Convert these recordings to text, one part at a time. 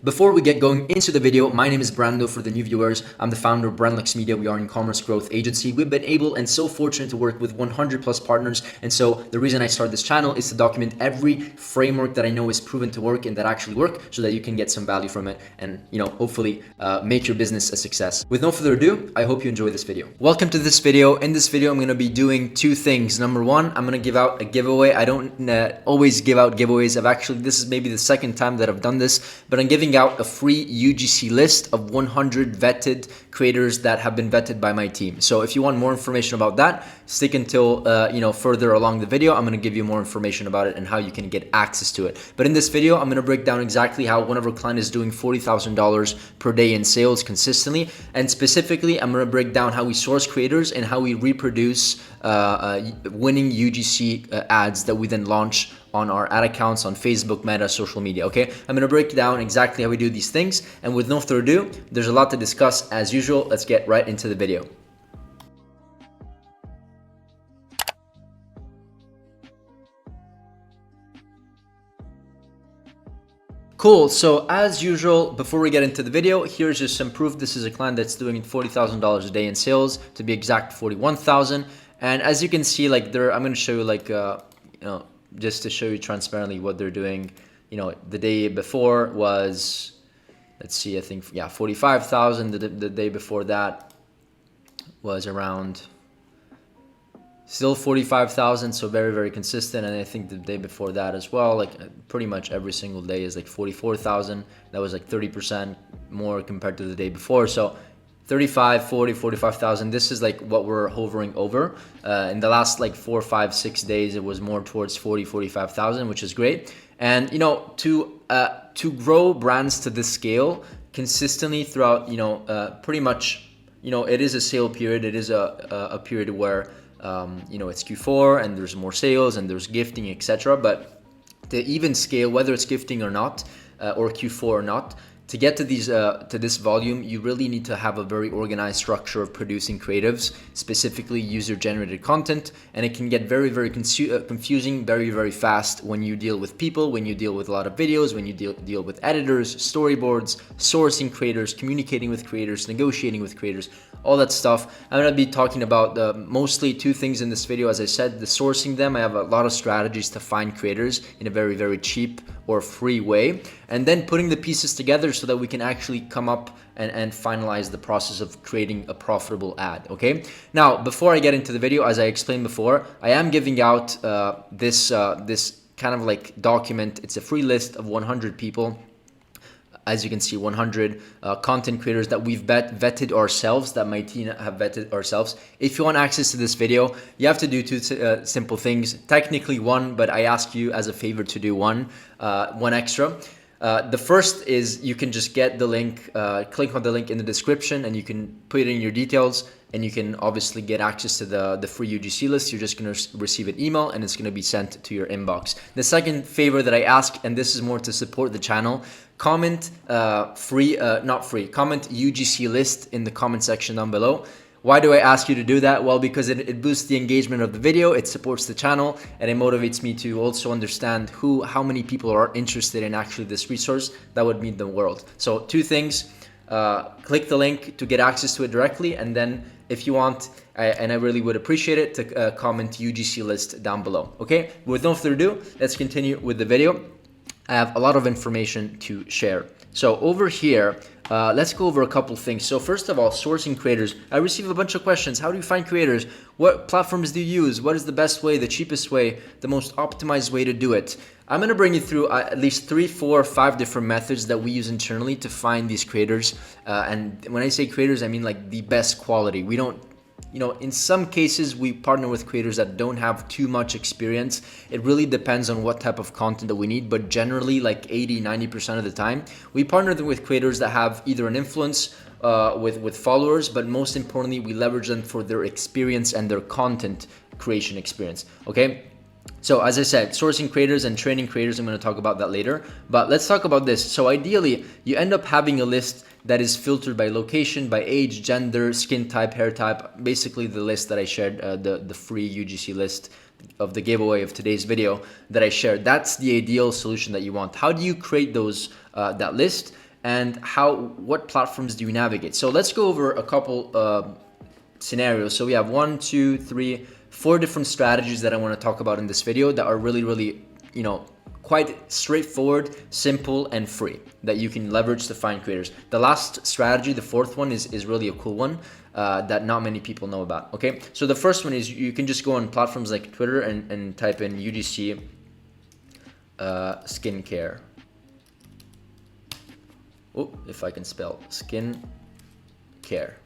Before we get going into the video, my name is Brando for the new viewers. I'm the founder of Brandlux Media. We are an e-commerce growth agency. We've been able and so fortunate to work with 100 plus partners. And so the reason I started this channel is to document every framework that I know is proven to work and that actually work so that you can get some value from it and, hopefully make your business a success. With no further ado, I hope you enjoy this video. Welcome to this video. In this video, I'm going to be doing two things. Number one, I'm going to give out a giveaway. I don't always give out giveaways. This is maybe the second time that I've done this, but I'm giving out a free UGC list of 100 vetted creators that have been vetted by my team. So if you want more information about that, stick until further along the video. I'm going to give you more information about it and how you can get access to it. But in this video, I'm going to break down exactly how one of our clients is doing $40,000 per day in sales consistently, and specifically, I'm going to break down how we source creators and how we reproduce winning UGC ads that we then launch on our ad accounts on Facebook, Meta, social media, okay? I'm gonna break down exactly how we do these things, and with no further ado, there's a lot to discuss as usual. Let's get right into the video. Cool, so as usual, before we get into the video, here's just some proof. This is a client that's doing $40,000 a day in sales, to be exact, 41,000. And as you can see, I'm gonna show you just to show you transparently what they're doing. The day before was, let's see, I think, 45,000. The day before that was around still 45,000, so very, very consistent. And I think the day before that as well, pretty much every single day is 44,000. That was 30% more compared to the day before. So 35, 40, 45,000. This is what we're hovering over. In the last 4, 5, 6 days, it was more towards 40, 45,000, which is great. And to grow brands to this scale consistently throughout, pretty much, it is a sale period. It is a period where it's Q4 and there's more sales and there's gifting, etc. But to even scale, whether it's gifting or not, or Q4 or not, to get to this volume, you really need to have a very organized structure of producing creatives, specifically user-generated content, and it can get very, very confusing very, very fast when you deal with people, when you deal with a lot of videos, when you deal with editors, storyboards, sourcing creators, communicating with creators, negotiating with creators, all that stuff. I'm going to be talking about mostly two things in this video. As I said, the sourcing them. I have a lot of strategies to find creators in a very, very cheap or free way, and then putting the pieces together so that we can actually come up and finalize the process of creating a profitable ad, okay? Now, before I get into the video, as I explained before, I am giving out this kind of document. It's a free list of 100 people. As you can see, 100 content creators that we've vetted ourselves, that my team have vetted ourselves. If you want access to this video, you have to do two simple things. Technically one, but I ask you as a favor to do one extra. The first is you can just get the link, click on the link in the description, and you can put it in your details, and you can obviously get access to the free UGC list. You're just going to receive an email and it's going to be sent to your inbox. The second favor that I ask, and this is more to support the channel, comment comment UGC list in the comment section down below. Why do I ask you to do that? Well, because it boosts the engagement of the video, it supports the channel, and it motivates me to also understand how many people are interested in actually this resource. That would mean the world. So two things, click the link to get access to it directly, and then if you want, and I really would appreciate it, to comment UGC list down below. Okay, with no further ado, let's continue with the video. I have a lot of information to share. So over here, let's go over a couple things. So first of all, sourcing creators. I receive a bunch of questions. How do you find creators? What platforms do you use? What is the best way, the cheapest way, the most optimized way to do it? I'm going to bring you through at least 3, 4, 5 different methods that we use internally to find these creators. And when I say creators, I mean the best quality. We don't, in some cases, we partner with creators that don't have too much experience. It really depends on what type of content that we need, but generally 80, 90% of the time, we partner with creators that have either an influence with followers, but most importantly, we leverage them for their experience and their content creation experience, okay? So as I said, sourcing creators and training creators, I'm going to talk about that later, but let's talk about this. So ideally, you end up having a list that is filtered by location, by age, gender, skin type, hair type, basically the list that I shared, the free UGC list of the giveaway of today's video that I shared. That's the ideal solution that you want. How do you create those that list? and what platforms do you navigate. So let's go over a couple scenarios. So we have 1, 2, 3, 4 different strategies that I want to talk about in this video that are really, quite straightforward, simple, and free that you can leverage to find creators. The last strategy, the fourth one, is really a cool one that not many people know about. Okay, so the first one is you can just go on platforms like Twitter and type in UGC skincare. Oh, if I can spell skin care.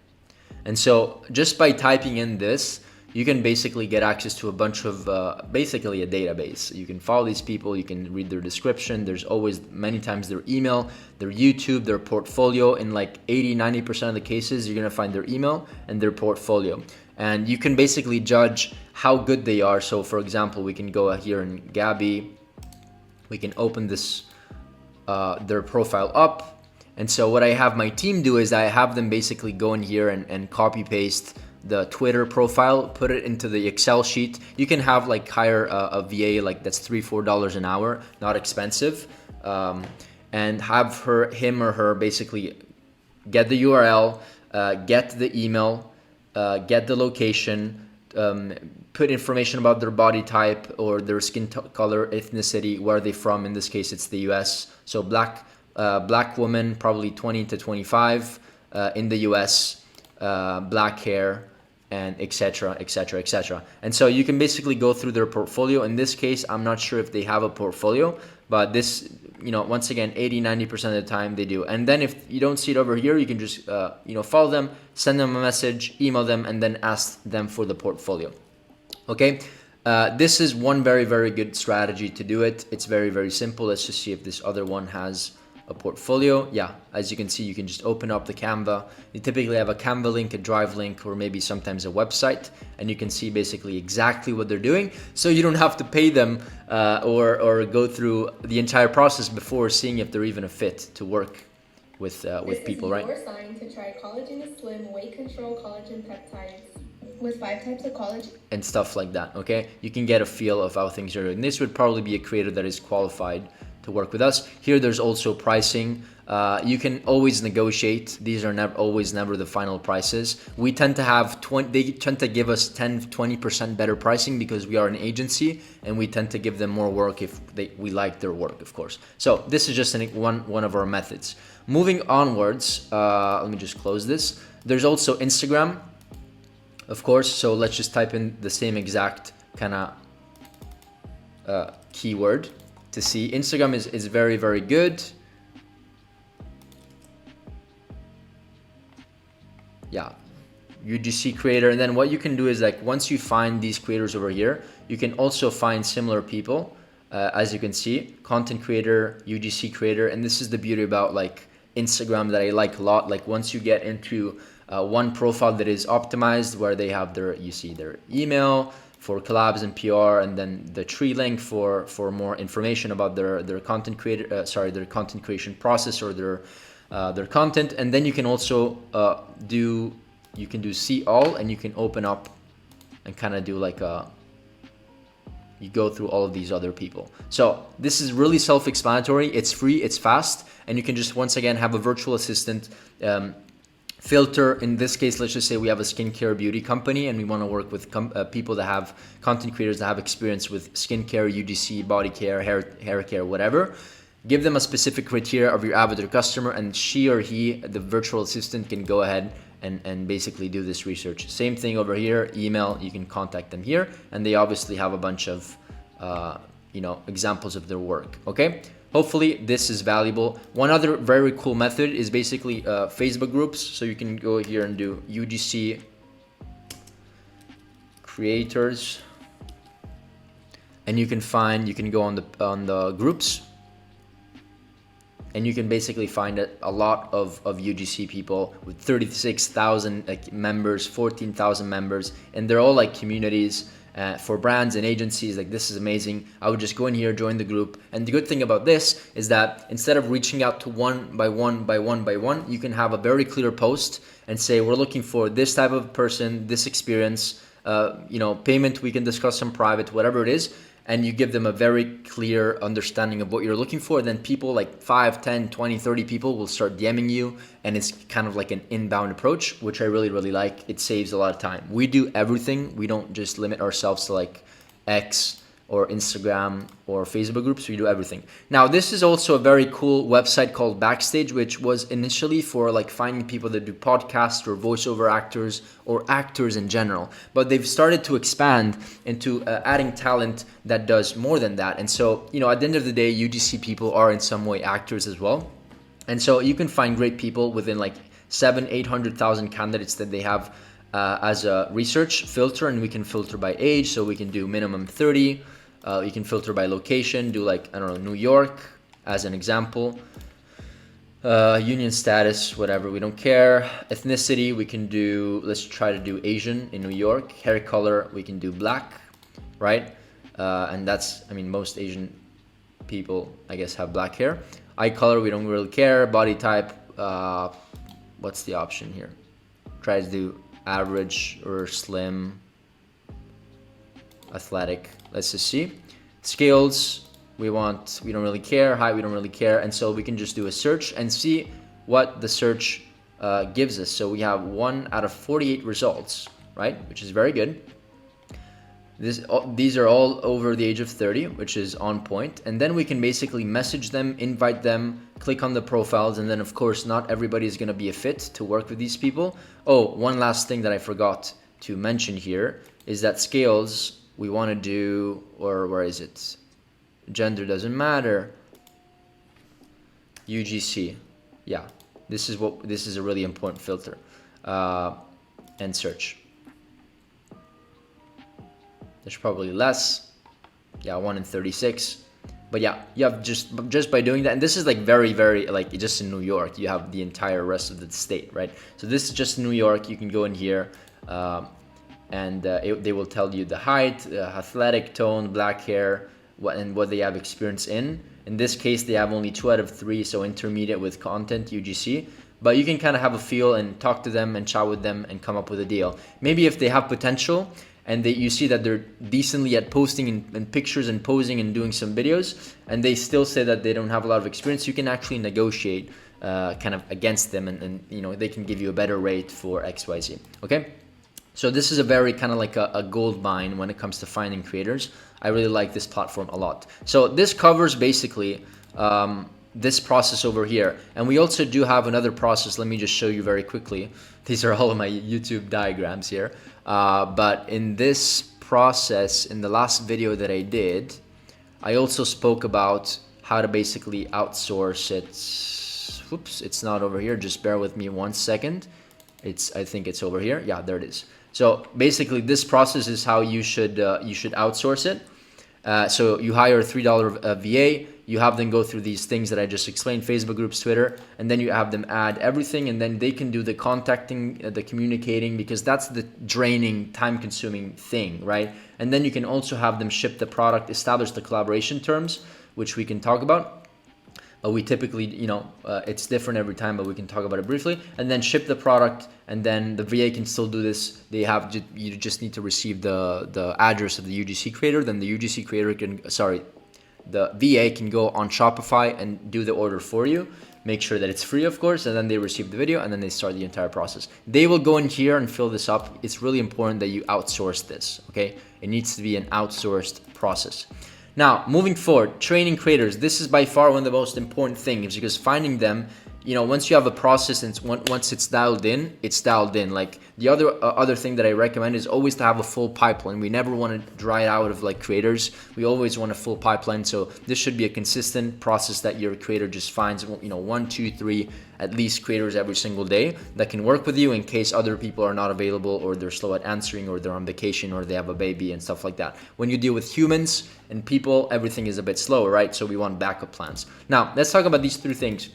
And so just by typing in this, you can basically get access to a bunch of, basically a database. You can follow these people, you can read their description. There's always many times their email, their YouTube, their portfolio. In like 80-90% of the cases, you're gonna find their email and their portfolio. And you can basically judge how good they are. So for example, we can go here in Gabby, we can open this, their profile up. And so what I have my team do is I have them basically go in here and copy paste the Twitter profile, put it into the Excel sheet. You can have like hire a VA, like that's $3-4 an hour, not expensive, and have him or her basically get the URL, get the email, get the location, put information about their body type or their skin color, ethnicity, where are they from. In this case, it's the US. So black woman, probably 20 to 25 in the US, black hair, and etc, etc, etc. And so you can basically go through their portfolio. In this case, I'm not sure if they have a portfolio, but this, once again, 80-90% of the time they do. And then if you don't see it over here, you can just follow them, send them a message, email them, and then ask them for the portfolio. Okay, this is one very good strategy to do it. It's very simple. Let's just see if this other one has a portfolio. Yeah, as you can see, you can just open up the Canva. You typically have a Canva link, a Drive link, or maybe sometimes a website, and you can see basically exactly what they're doing. So you don't have to pay them or go through the entire process before seeing if they're even a fit to work with people, right? This is your sign to try Collagen Slim Weight Control Collagen Peptides with 5 types of collagen and stuff like that. Okay, you can get a feel of how things are doing. This would probably be a creator that is qualified to work with us. Here there's also pricing. You can always negotiate. These are never the final prices. We tend to have they tend to give us 10-20% better pricing because we are an agency, and we tend to give them more work if we like their work, of course. So this is just one of our methods. Moving onwards, let me just close this. There's also Instagram, of course. So let's just type in the same exact kind of keyword to see. Instagram is very good. Yeah, UGC creator. And then what you can do is, like, once you find these creators over here, you can also find similar people. As you can see, content creator, UGC creator. And this is the beauty about like Instagram that I like a lot. Like once you get into one profile that is optimized, where they have their email for collabs and PR, and then the tree link for more information about their content creator, their content creation process or their content. And then you can also do see all, and you can open up and kind of do like you go through all of these other people. So this is really self-explanatory. It's free, it's fast, and you can just once again have a virtual assistant filter. In this case, let's just say we have a skincare beauty company and we want to work with people that have content creators that have experience with skincare, UGC, body care, hair care, whatever. Give them a specific criteria of your avatar customer, and she or he, the virtual assistant, can go ahead and basically do this research. Same thing over here, email, you can contact them here, and they obviously have a bunch of examples of their work. Okay, hopefully this is valuable. One other very cool method is basically Facebook groups. So you can go here and do UGC creators, and you can go on the groups, and you can basically find a lot of UGC people with 36,000 members, 14,000 members, and they're all like communities for brands and agencies. Like, this is amazing. I would just go in here, join the group. And the good thing about this is that instead of reaching out to one by one, you can have a very clear post and say, we're looking for this type of person, this experience, payment we can discuss in private, whatever it is, and you give them a very clear understanding of what you're looking for, then people like 5, 10, 20, 30 people will start DMing you, and it's kind of like an inbound approach, which I really, really like. It saves a lot of time. We do everything. We don't just limit ourselves to like X or Instagram or Facebook groups. We do everything. Now, this is also a very cool website called Backstage, which was initially for like finding people that do podcasts or voiceover actors or actors in general. But they've started to expand into adding talent that does more than that. And so, at the end of the day, UGC people are in some way actors as well. And so you can find great people within like 700,000-800,000 candidates that they have as a research filter, and we can filter by age. So we can do minimum 30. You can filter by location, do like, I don't know, New York as an example. Union status, whatever, we don't care. Ethnicity, we can do, let's try to do Asian in New York. Hair color, we can do black, right? And that's, most Asian people, I guess, have black hair. Eye color, we don't really care. Body type, what's the option here? Try to do average or slim, athletic. Let's just see. Scales, we don't really care. Height, we don't really care. And so we can just do a search and see what the search gives us. So we have 1 out of 48 results, right? Which is very good. These are all over the age of 30, which is on point. And then we can basically message them, invite them, click on the profiles. And then of course, not everybody is going to be a fit to work with these people. Oh, one last thing that I forgot to mention here is that scales, we want to do, or where is it? Gender doesn't matter. UGC, yeah. This is a really important filter. And search. There's probably less. Yeah, 1 in 36. But yeah, you have just by doing that, and this is like very, very, like just in New York, you have the entire rest of the state, right? So this is just New York. You can go in here. And they will tell you the height, athletic, tone, black hair, what they have experience in. In this case, they have only 2 out of 3, so intermediate with content, UGC. But you can kind of have a feel and talk to them and chat with them and come up with a deal. Maybe if they have potential and you see that they're decently at posting and pictures and posing and doing some videos, and they still say that they don't have a lot of experience, you can actually negotiate kind of against them, and they can give you a better rate for XYZ. Okay? So this is a very kind of like a gold mine when it comes to finding creators. I really like this platform a lot. So this covers basically this process over here. And we also do have another process. Let me just show you very quickly. These are all of my YouTube diagrams here. But in this process, in the last video that I did, I also spoke about how to basically outsource it. Whoops, it's not over here. Just bear with me 1 second. I think it's over here. Yeah, there it is. So basically, this process is how you should outsource it. So you hire a $3 VA. You have them go through these things that I just explained: Facebook groups, Twitter, and then you have them add everything, and then they can do the contacting, the communicating, because that's the draining, time-consuming thing, right? And then you can also have them ship the product, establish the collaboration terms, which we can talk about. We typically, it's different every time, but we can talk about it briefly, and then ship the product, and then the VA can still do this. You just need to receive the address of the UGC creator. Then the UGC creator the VA can go on Shopify and do the order for you. Make sure that it's free, of course, and then they receive the video, and then they start the entire process. They will go in here and fill this up. It's really important that you outsource this, okay? It needs to be an outsourced process. Now, moving forward, training creators. This is by far one of the most important things, because finding them, once you have a process and once it's dialed in, it's dialed in. Like the other thing that I recommend is always to have a full pipeline. We never want to dry out of like creators. We always want a full pipeline. So this should be a consistent process that your creator just finds, 1, 2, 3, at least creators every single day that can work with you in case other people are not available, or they're slow at answering, or they're on vacation, or they have a baby and stuff like that. When you deal with humans and people, everything is a bit slower, right? So we want backup plans. Now, let's talk about these 3 things.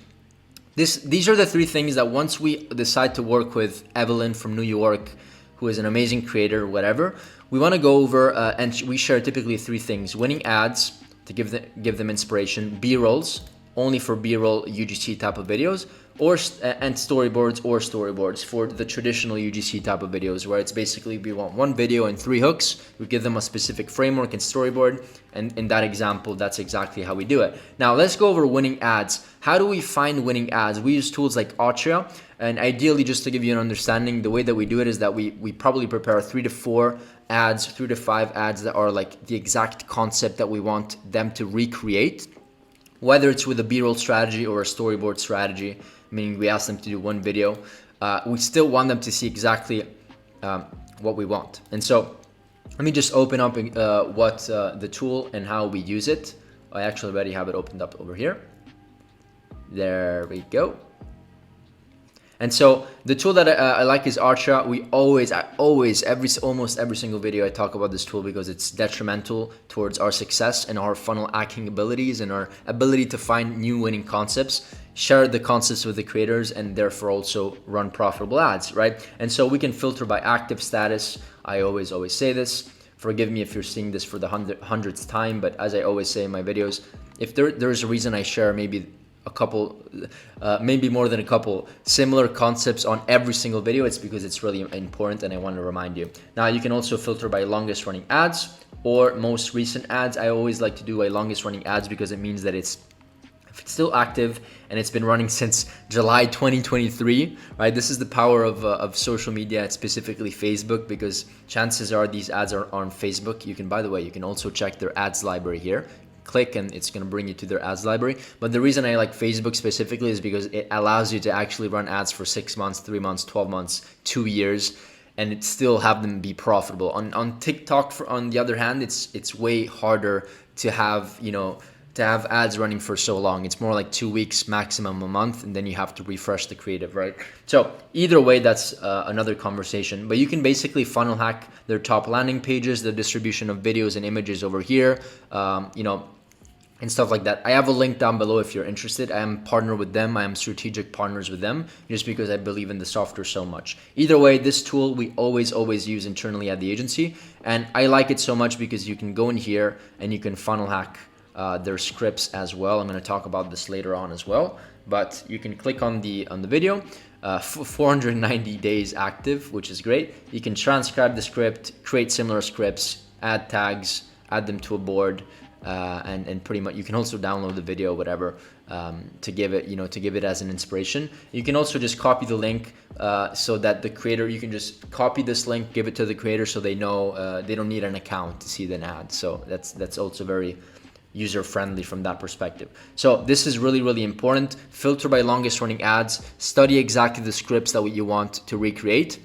These are the 3 things that once we decide to work with Evelyn from New York, who is an amazing creator, whatever, we want to go over and we share typically 3 things: winning ads to give them inspiration, BRolls, only for B-roll UGC type of videos, and storyboards for the traditional UGC type of videos, where it's basically we want one video and 3 hooks. We give them a specific framework and storyboard, and in that example, that's exactly how we do it. Now let's go over winning ads. How do we find winning ads? We use tools like Archa, and ideally, just to give you an understanding, the way that we do it is that we probably prepare 3 to 4 ads, 3 to 5 ads that are like the exact concept that we want them to recreate, whether it's with a B-roll strategy or a storyboard strategy, meaning we ask them to do one video. We still want them to see exactly what we want. And so let me just open up the tool and how we use it. I actually already have it opened up over here. There we go. And so the tool that I like is Archa. Almost every single video I talk about this tool because it's detrimental towards our success and our funnel hacking abilities and our ability to find new winning concepts, share the concepts with the creators, and therefore also run profitable ads, right? And so we can filter by active status. I always say this. Forgive me if you're seeing this for the hundredth time, but as I always say in my videos, if there's a reason I share maybe a couple, maybe more than a couple similar concepts on every single video, it's because it's really important and I want to remind you. Now you can also filter by longest running ads or most recent ads. I always like to do a longest running ads because it means that if it's still active and it's been running since July 2023, right? This is the power of social media, specifically Facebook, because chances are these ads are on Facebook. You can, by the way, you can also check their ads library here. Click and it's going to bring you to their ads library. But the reason I like Facebook specifically is because it allows you to actually run ads for 6 months, 3 months, 12 months, 2 years, and it still have them be profitable. On TikTok, on the other hand, it's way harder to have, to have ads running for so long. It's more like 2 weeks, maximum a month, and then you have to refresh the creative, right? So either way, that's another conversation. But you can basically funnel hack their top landing pages, the distribution of videos and images over here, and stuff like that. I have a link down below if you're interested. I am partnered with them. I am strategic partners with them just because I believe in the software so much. Either way, this tool we always use internally at the agency, and I like it so much because you can go in here and you can funnel hack their scripts as well. I'm going to talk about this later on as well, but you can click on the video. 490 days active, which is great. You can transcribe the script, create similar scripts, add tags, add them to a board, and pretty much you can also download the video, whatever, to give it as an inspiration. You can also just copy the link so that the creator, you can just copy this link, give it to the creator so they know they don't need an account to see the ad. So that's also very user-friendly from that perspective. So this is really important. Filter by longest running ads, study exactly the scripts that you want to recreate,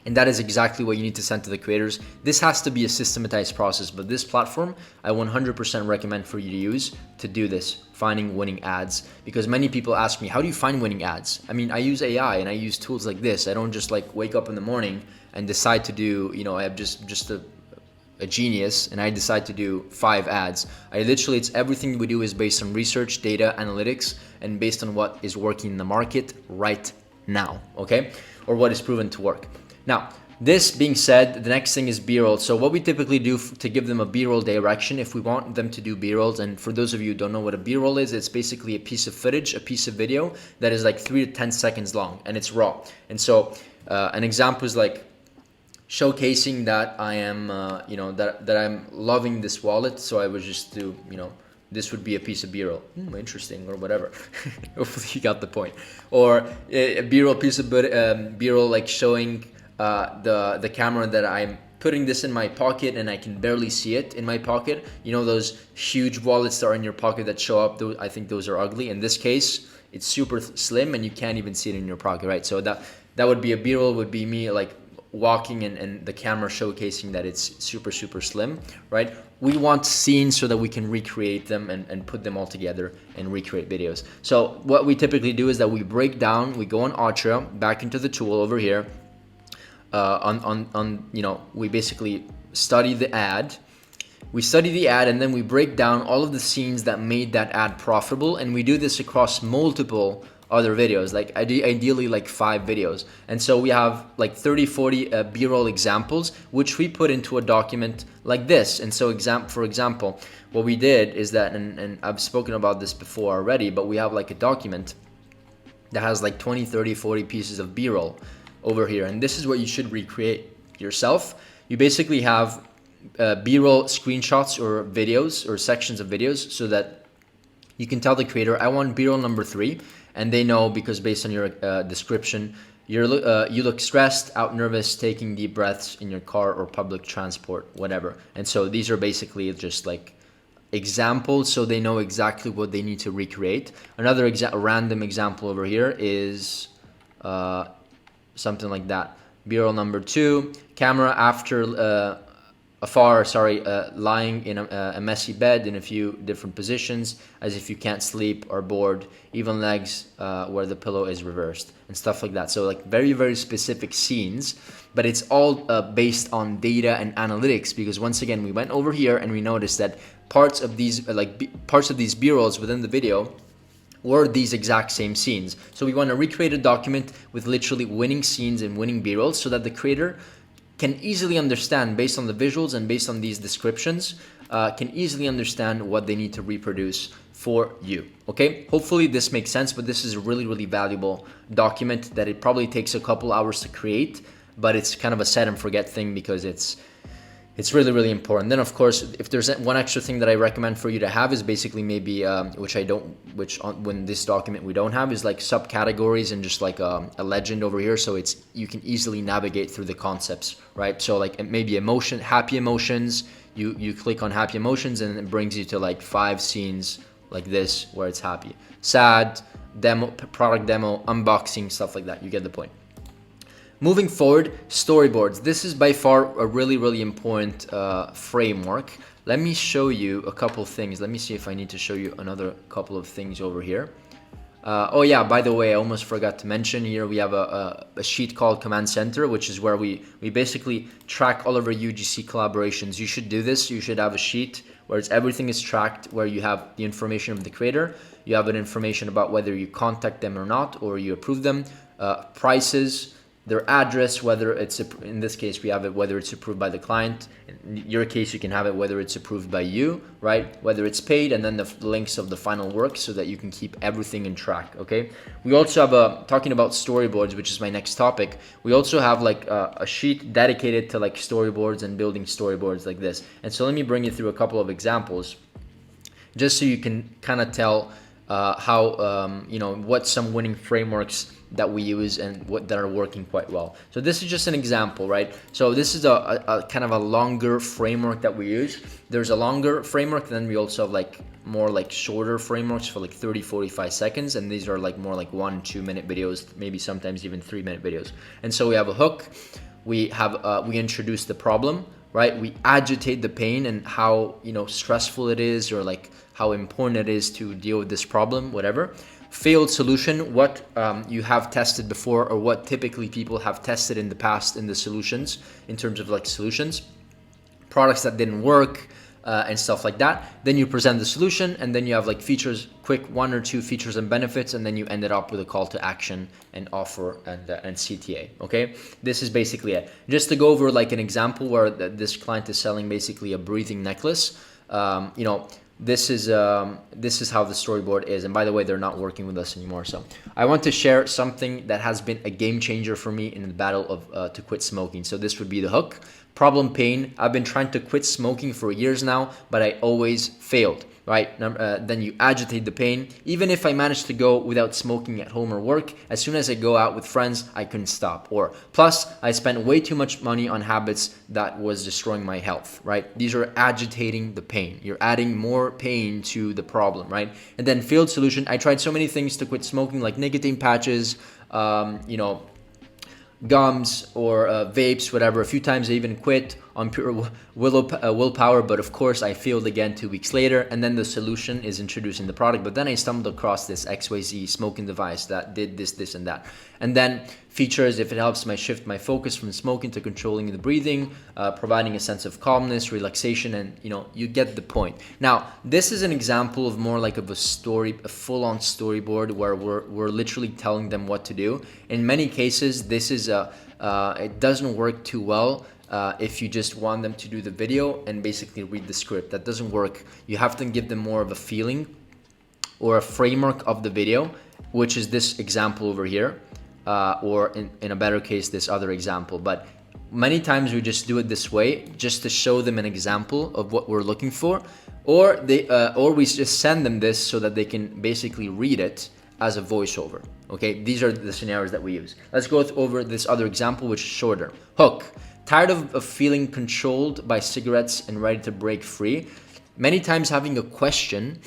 and that is exactly what you need to send to the creators. This has to be a systematized process, but this platform I 100% recommend for you to use to do this, finding winning ads, because many people ask me, how do you find winning ads? I mean, I use AI and I use tools like this. I don't just like wake up in the morning and decide to do, I have just a genius and I decide to do 5 ads. It's everything we do is based on research, data, analytics, and based on what is working in the market right now, okay? Or what is proven to work. Now, this being said, the next thing is B-roll. So what we typically do to give them a B-roll direction, if we want them to do B-rolls, and for those of you who don't know what a B-roll is, it's basically a piece of footage, a piece of video that is like 3 to 10 seconds long and it's raw. And so an example is like showcasing that I am, that I'm loving this wallet. So I would just do, this would be a piece of B-roll. Interesting, or whatever. Hopefully you got the point. Or a B-roll piece of B-roll like showing the camera that I'm putting this in my pocket and I can barely see it in my pocket. Those huge wallets that are in your pocket that show up, I think those are ugly. In this case, it's super slim and you can't even see it in your pocket, right? So that would be a B-roll, would be me like walking and the camera showcasing that it's super slim, right? We want scenes so that we can recreate them and put them all together and recreate videos. So what we typically do is that we break down, we go on Archa, back into the tool over here, we basically study the ad. We study the ad and then we break down all of the scenes that made that ad profitable, and we do this across multiple other videos, like ideally like 5 videos. And so we have like 30-40 B-roll examples, which we put into a document like this. And so for example, what we did is that, and I've spoken about this before already, but we have like a document that has like 20, 30, 40 pieces of B-roll over here. And this is what you should recreate yourself. You basically have B-roll screenshots or videos or sections of videos, so that you can tell the creator, I want B-roll number 3, and they know because based on your description, you look stressed, out, nervous, taking deep breaths in your car or public transport, whatever. And so these are basically just like examples, so they know exactly what they need to recreate. Another random example over here is something like that. B-roll number 2, camera after lying in a messy bed in a few different positions, as if you can't sleep or bored, even legs where the pillow is reversed, and stuff like that. So like very, very specific scenes, but it's all based on data and analytics, because once again, we went over here and we noticed that parts of these B-rolls within the video were these exact same scenes. So we want to recreate a document with literally winning scenes and winning B-rolls, so that the creator can easily understand, based on the visuals and based on these descriptions, can easily understand what they need to reproduce for you. Okay, hopefully this makes sense, but this is a really, really valuable document that it probably takes a couple hours to create, but it's kind of a set and forget thing, because it's really, really important. Then of course, if there's one extra thing that I recommend for you to have is basically maybe, when this document we don't have, is like subcategories and just like a legend over here, so you can easily navigate through the concepts, right? So like maybe happy emotions, you click on happy emotions and it brings you to like 5 scenes like this where it's happy. Sad, demo, product demo, unboxing, stuff like that. You get the point. Moving forward, storyboards. This is by far a really, really important framework. Let me show you a couple things. Let me see if I need to show you another couple of things over here. Oh yeah, by the way, I almost forgot to mention here, we have a sheet called Command Center, which is where we basically track all of our UGC collaborations. You should do this. You should have a sheet where everything is tracked, where you have the information of the creator, you have an information about whether you contact them or not, or you approve them, prices, their address, whether it's, in this case, we have it whether it's approved by the client. In your case, you can have it whether it's approved by you, right? Whether it's paid, and then the links of the final work, so that you can keep everything in track, okay? We also have talking about storyboards, which is my next topic. We also have like a sheet dedicated to like storyboards and building storyboards like this. And so let me bring you through a couple of examples, just so you can kind of tell how, what some winning frameworks that we use and that are working quite well. So this is just an example, right? So this is a kind of a longer framework that we use. There's a longer framework, then we also have like more like shorter frameworks for like 30-45 seconds, and these are like more like 1-2 minute videos, maybe sometimes even 3-minute videos. And so we have a hook, we introduce the problem, right? We agitate the pain and how stressful it is, or like how important it is to deal with this problem, whatever. Failed solution, what you have tested before, or what typically people have tested in the past in the solutions, in terms of like solutions, products that didn't work, and stuff like that. Then you present the solution, and then you have like features, quick 1 or 2 features and benefits, and then you end it up with a call to action and offer and CTA. Okay, this is basically it. Just to go over like an example where this client is selling basically a breathing necklace. This is how the storyboard is. And by the way, they're not working with us anymore. So I want to share something that has been a game changer for me in the battle of to quit smoking. So this would be the hook. Problem, pain. I've been trying to quit smoking for years now, but I always failed, right? Then you agitate the pain. Even if I managed to go without smoking at home or work, as soon as I go out with friends, I couldn't stop. Or plus, I spent way too much money on habits that was destroying my health, right? These are agitating the pain. You're adding more pain to the problem, right? And then failed solution. I tried so many things to quit smoking, like nicotine patches, gums or vapes, whatever. A few times I even quit on pure willpower, but of course I failed again 2 weeks later. And then the solution is introducing the product, but then I stumbled across this XYZ smoking device that did this and that. And then features, if it helps shift my focus from smoking to controlling the breathing, providing a sense of calmness, relaxation, and you get the point. Now, this is an example of more like of a story, a full-on storyboard where we're literally telling them what to do. In many cases, this is it doesn't work too well if you just want them to do the video and basically read the script. That doesn't work. You have to give them more of a feeling or a framework of the video, which is this example over here. Or in a better case, this other example. But many times we just do it this way, just to show them an example of what we're looking for, or we just send them this so that they can basically read it as a voiceover. Okay, these are the scenarios that we use. Let's go over this other example, which is shorter. Hook. Tired of feeling controlled by cigarettes and ready to break free? Many times having a question,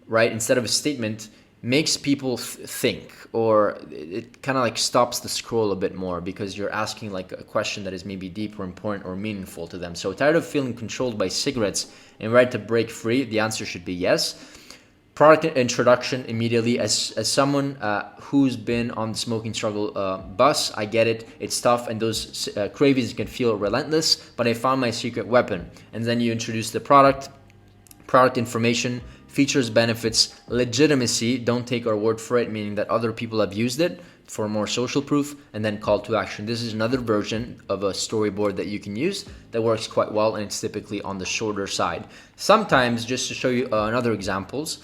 right, instead of a statement, makes people think, or it kind of like stops the scroll a bit more because you're asking like a question that is maybe deep or important or meaningful to them. So tired of feeling controlled by cigarettes and ready to break free? The answer should be yes. Product introduction immediately. As someone who's been on the smoking struggle bus, I get it. It's tough and those cravings can feel relentless, but I found my secret weapon. And then you introduce the product information, features, benefits, legitimacy, don't take our word for it, meaning that other people have used it for more social proof, and then call to action. This is another version of a storyboard that you can use that works quite well, and it's typically on the shorter side. Sometimes, just to show you another examples,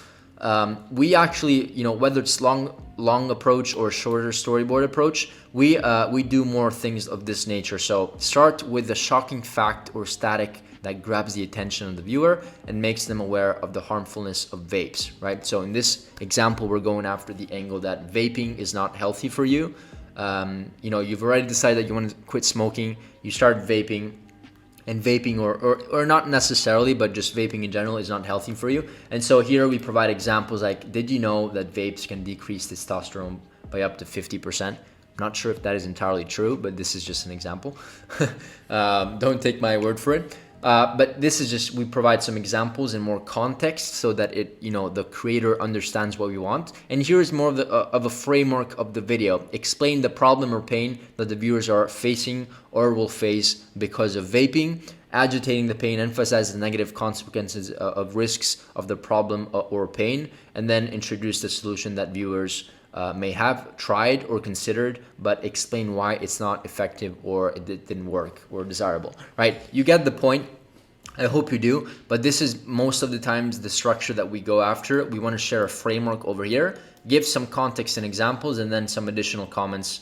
we actually, whether it's long approach or shorter storyboard approach, we do more things of this nature. So start with a shocking fact or static that grabs the attention of the viewer and makes them aware of the harmfulness of vapes, right? So in this example, we're going after the angle that vaping is not healthy for you. You've already decided that you want to quit smoking, you start vaping, and vaping or not necessarily, but just vaping in general is not healthy for you. And so here we provide examples like, did you know that vapes can decrease testosterone by up to 50%? Not sure if that is entirely true, but this is just an example. Don't take my word for it. But this is just, we provide some examples and more context so that the creator understands what we want. And here is more of a framework of the video. Explain the problem or pain that the viewers are facing or will face because of vaping. Agitating the pain, emphasize the negative consequences of risks of the problem or pain, and then introduce the solution that viewers may have tried or considered, but explain why it's not effective or it didn't work or desirable, right? You get the point. I hope you do, but this is most of the times the structure that we go after. We want to share a framework over here, give some context and examples, and then some additional comments,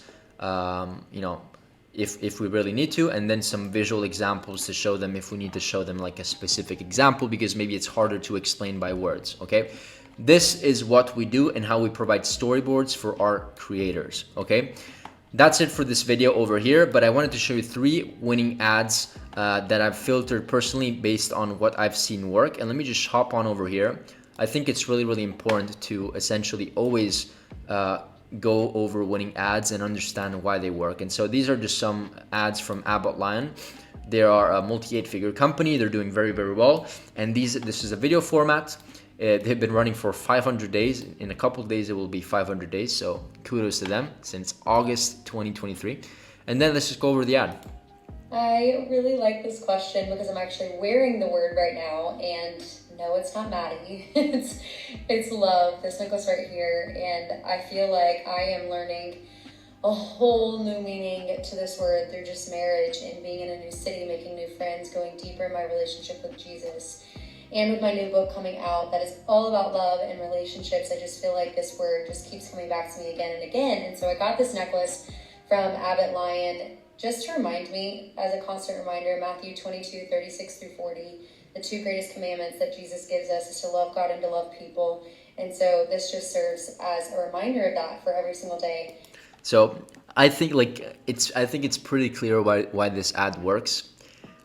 if we really need to, and then some visual examples to show them if we need to show them like a specific example, because maybe it's harder to explain by words, okay? This is what we do and how we provide storyboards for our creators, okay? That's it for this video over here, but I wanted to show you 3 winning ads that I've filtered personally based on what I've seen work. And let me just hop on over here. I think it's really, really important to essentially always go over winning ads and understand why they work. And so these are just some ads from Abbott Lion. They are a multi-8-figure company. They're doing very, very well. And this is a video format. They've been running for 500 days. In a couple of days, it will be 500 days. So kudos to them since August 2023. And then let's just go over the ad. I really like this question because I'm actually wearing the word right now, and no, it's not Maddie. it's love, this necklace right here. And I feel like I am learning a whole new meaning to this word through just marriage and being in a new city, making new friends, going deeper in my relationship with Jesus. And with my new book coming out that is all about love and relationships, I just feel like this word just keeps coming back to me again and again. And so I got this necklace from Abbott Lion just to remind me, as a constant reminder, Matthew 22:36-40, the 2 greatest commandments that Jesus gives us is to love God and to love people. And so this just serves as a reminder of that for every single day. So I think it's pretty clear why this ad works.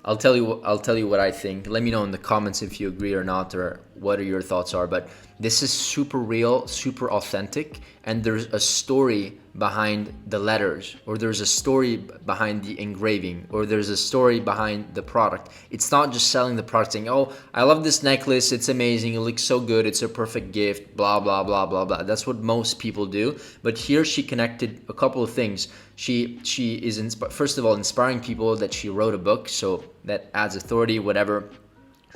I'll tell you what I think. Let me know in the comments if you agree or not, or what your thoughts are. But This is super real, super authentic, and there's a story behind the letters, or there's a story behind the engraving, or there's a story behind the product. It's not just selling the product saying, oh, I love this necklace, it's amazing, it looks so good, it's a perfect gift, blah, blah, blah, blah, blah. That's what most people do. But here she connected a couple of things. She is, first of all, inspiring people that she wrote a book, so that adds authority, whatever.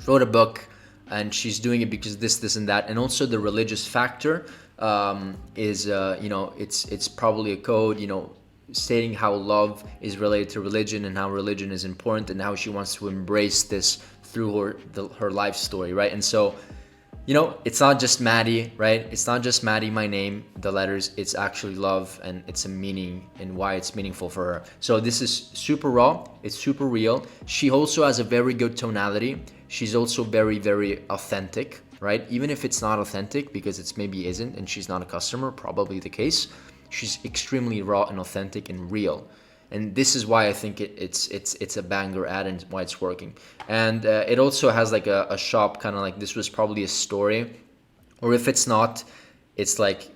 Wrote a book, and she's doing it because this and that, and also the religious factor is it's probably a code, stating how love is related to religion and how religion is important and how she wants to embrace this through her life story, right? And so it's not just Maddie, right? It's not just Maddie, my name, the letters. It's actually love, and it's a meaning and why it's meaningful for her. So this is super raw. It's super real. She also has a very good tonality. She's also very, very authentic, right? Even if it's not authentic, because it's maybe isn't, and she's not a customer, probably the case. She's extremely raw and authentic and real. And this is why I think it's a banger ad and why it's working. And it also has like a shop, kind of like this was probably a story, or if it's not, it's like,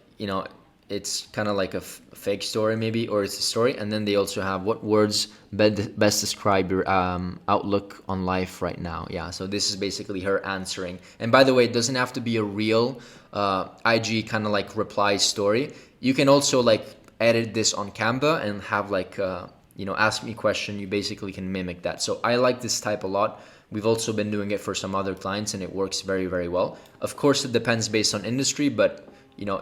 it's kind of like a fake story maybe, or it's a story. And then they also have what words best describe your outlook on life right now. Yeah, so this is basically her answering. And by the way, it doesn't have to be a real IG kind of like reply story. You can also like edit this on Canva and have like ask me question. You basically can mimic that. So I like this type a lot. We've also been doing it for some other clients, and it works very, very well. Of course, it depends based on industry, but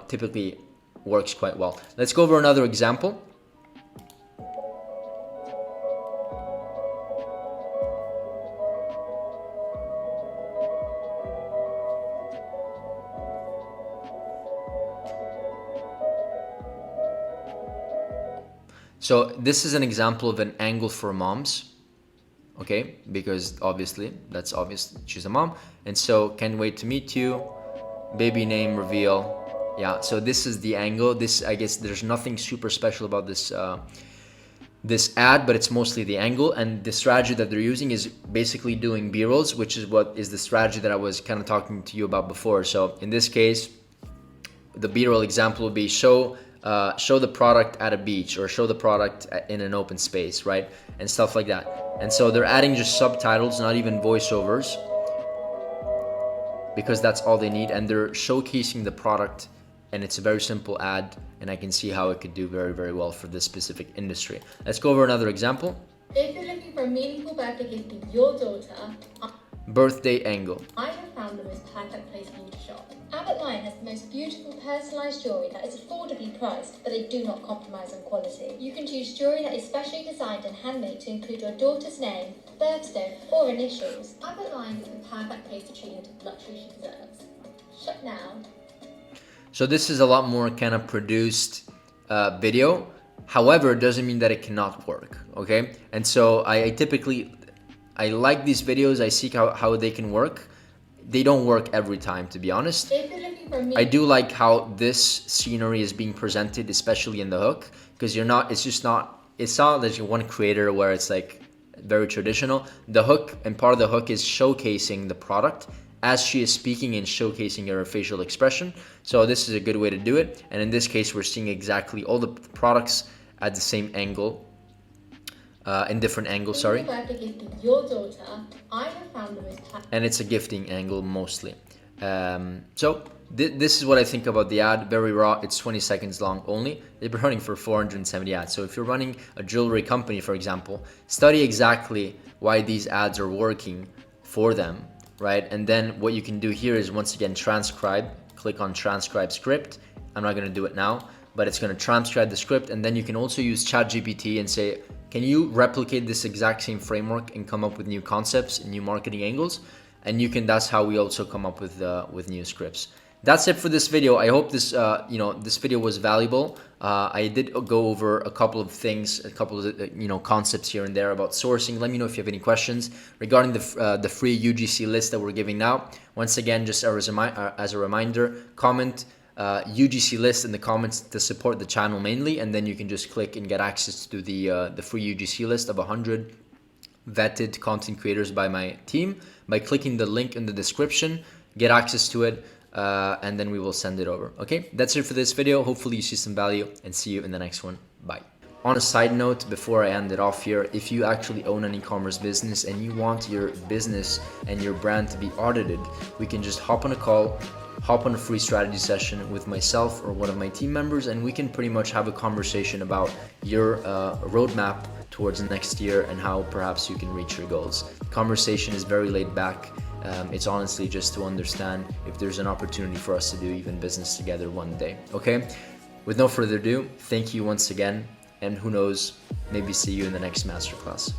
typically works quite well. Let's go over another example. So this is an example of an angle for moms, okay? Because obviously, that's obvious, she's a mom. And so, can't wait to meet you, baby name reveal. Yeah, so this is the angle. This, I guess there's nothing super special about this this ad, but it's mostly the angle. And the strategy that they're using is basically doing B-rolls, which is what is the strategy that I was kind of talking to you about before. So in this case, the B-roll example would be show the product at a beach, or show the product in an open space, right? And stuff like that. And so they're adding just subtitles, not even voiceovers, because that's all they need. And they're showcasing the product, and it's a very simple ad, and I can see how it could do very, very well for this specific industry. Let's go over another example. If you're looking for a meaningful birthday gift for your daughter, Birthday angle. I have found the most perfect place for you to shop. Abbott Line has the most beautiful personalised jewellery that is affordably priced, but they do not compromise on quality. You can choose jewellery that is specially designed and handmade to include your daughter's name, birthday, or initials. Abbott Line is the perfect place to treat her to the luxury she deserves. Shop now. So this is a lot more kind of produced video. However, it doesn't mean that it cannot work, okay? And so I like these videos. I see how they can work. They don't work every time, to be honest. If you're looking for I do like how this scenery is being presented, especially in the hook, because it's not that you're one creator where it's like very traditional. The hook, and part of the hook is showcasing the product as she is speaking and showcasing her facial expression. So this is a good way to do it. And in this case, we're seeing exactly all the products at the same angle, in different angles, sorry. Your daughter, I have found the most and it's a gifting angle mostly. So this is what I think about the ad. Very raw. It's 20 seconds long only. They've been running for 470 ads. So if you're running a jewelry company, for example, study exactly why these ads are working for them, right? And then what you can do here is, once again, transcribe. Click on transcribe script. I'm not going to do it now, but it's going to transcribe the script. And then you can also use ChatGPT and say, can you replicate this exact same framework and come up with new concepts and new marketing angles? And that's how we also come up with new scripts. That's it for this video. I hope this this video was valuable. I did go over a couple of things, a couple of concepts here and there about sourcing. Let me know if you have any questions regarding the free UGC list that we're giving now. Once again, just as a reminder, comment UGC list in the comments to support the channel mainly, and then you can just click and get access to the free UGC list of 100 vetted content creators by my team by clicking the link in the description. Get access to it. and then we will send it over. Okay, that's it for this video. Hopefully you see some value, and see you in the next one. Bye. On a side note, before I end it off here, if you actually own an e-commerce business and you want your business and your brand to be audited, we can just hop on a call, hop on a free strategy session with myself or one of my team members, and we can pretty much have a conversation about your roadmap towards next year and how perhaps you can reach your goals. The conversation is very laid back. It's honestly just to understand if there's an opportunity for us to do even business together one day. Okay, with no further ado, thank you once again, and who knows, maybe see you in the next masterclass.